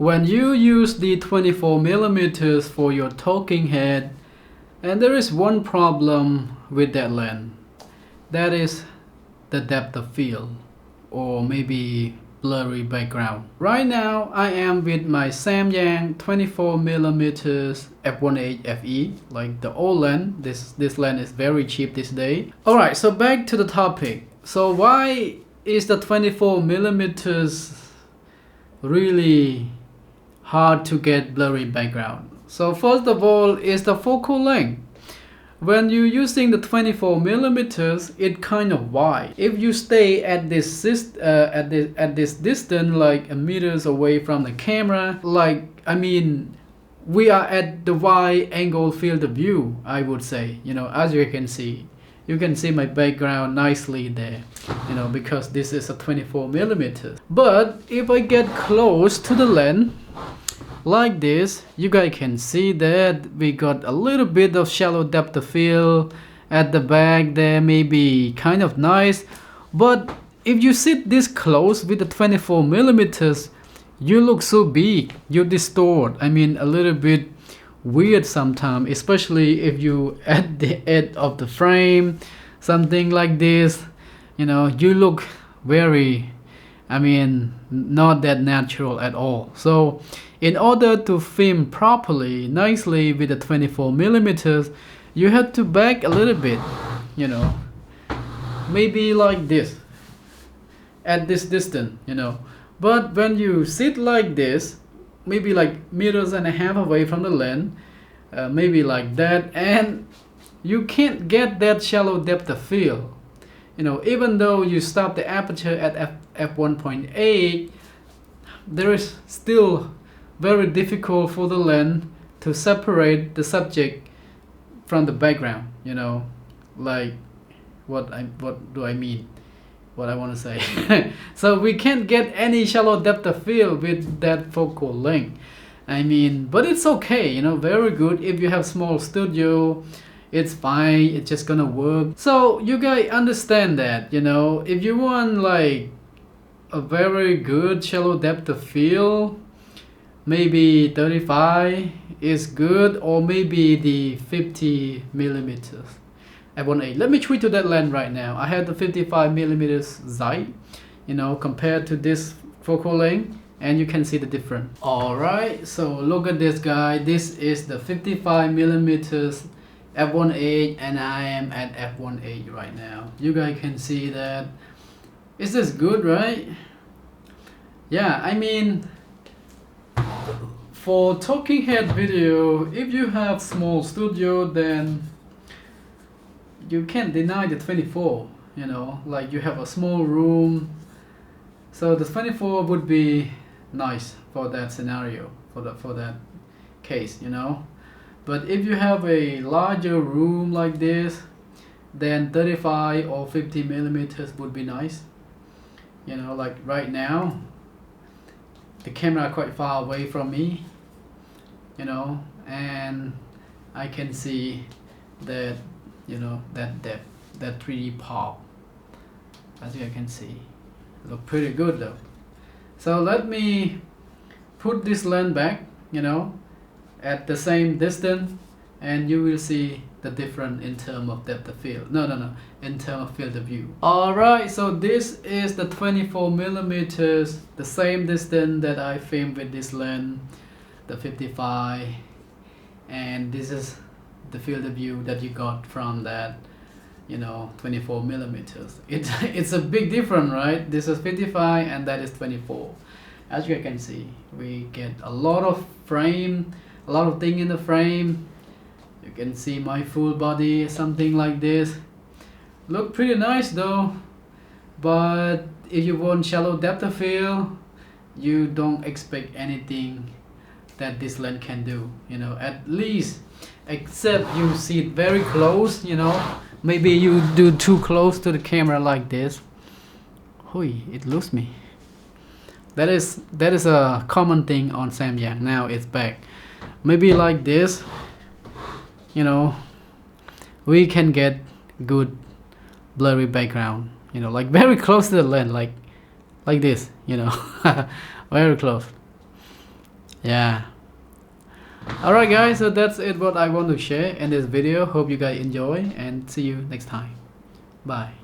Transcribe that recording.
when you use the 24 millimeters for your talking head, and there is one problem with that lens, that is the depth of field, or maybe blurry background. Right now I am with my Samyang 24 millimeters F1.8 FE, like the old lens. This lens is very cheap this day. Alright, so back to the topic. So why is the 24 millimeters really hard to get blurry background? So first of all is the focal length. When you're using the 24 millimeters, it kind of wide. If you stay at this distance, like a meters away from the camera, we are at the wide angle field of view, I would say. As you can see my background nicely there, because this is a 24 millimeters. But if I get close to the lens like this, you guys can see that we got a little bit of shallow depth of field at the back there, maybe kind of nice. But if you sit this close with the 24 millimeters, you look so big, you distort, a little bit weird sometimes, especially if you at the edge of the frame, something like this, you look very, not that natural at all. So in order to film properly, nicely with the 24 millimeters, you have to back a little bit, maybe like this, at this distance, But when you sit like this, maybe like meters and a half away from the lens, maybe like that, and you can't get that shallow depth of field. Even though you stop the aperture at f1.8, there is still very difficult for the lens to separate the subject from the background. Like what do I mean? What I want to say. So we can't get any shallow depth of field with that focal length. But it's okay, very good. If you have small studio, it's fine, it's just gonna work. So you guys understand that, if you want like a very good shallow depth of field, maybe 35 is good, or maybe the 50 millimeters f1.8. Let me switch to that lens right now. I have the 55 millimeters Zeit, compared to this focal length, and you can see the difference. Alright, so look at this guy. This is the 55 millimeters f1.8, and I am at f1.8 right now. You guys can see that. Is this good, right? Yeah, for talking head video, if you have small studio, then you can't deny the 24, like you have a small room, so the 24 would be nice for that scenario, for that case, But if you have a larger room like this, then 35 or 50 millimeters would be nice. Like right now, the camera quite far away from me, and I can see that, that depth, that 3D pop, as you can see. Look pretty good though. So let me put this lens back, at the same distance, and you will see the difference in terms of depth of field. No, in terms of field of view. Alright, so this is the 24 millimeters, the same distance that I filmed with this lens, the 55, and this is the field of view that you got from that 24 millimeters. It's a big difference, right? This is 55 and that is 24. As you can see, we get a lot of frame, a lot of thing in the frame. You can see my full body, something like this. Look pretty nice though, but if you want shallow depth of field, you don't expect anything that this lens can do, at least, except you see it very close, maybe you do too close to the camera like this. Hui, it loses me. That is a common thing on Samyang. Now it's back. Maybe like this, we can get good blurry background, like very close to the lens, like this, very close. Yeah. Alright guys, so that's it what I want to share in this video. Hope you guys enjoy and see you next time. Bye.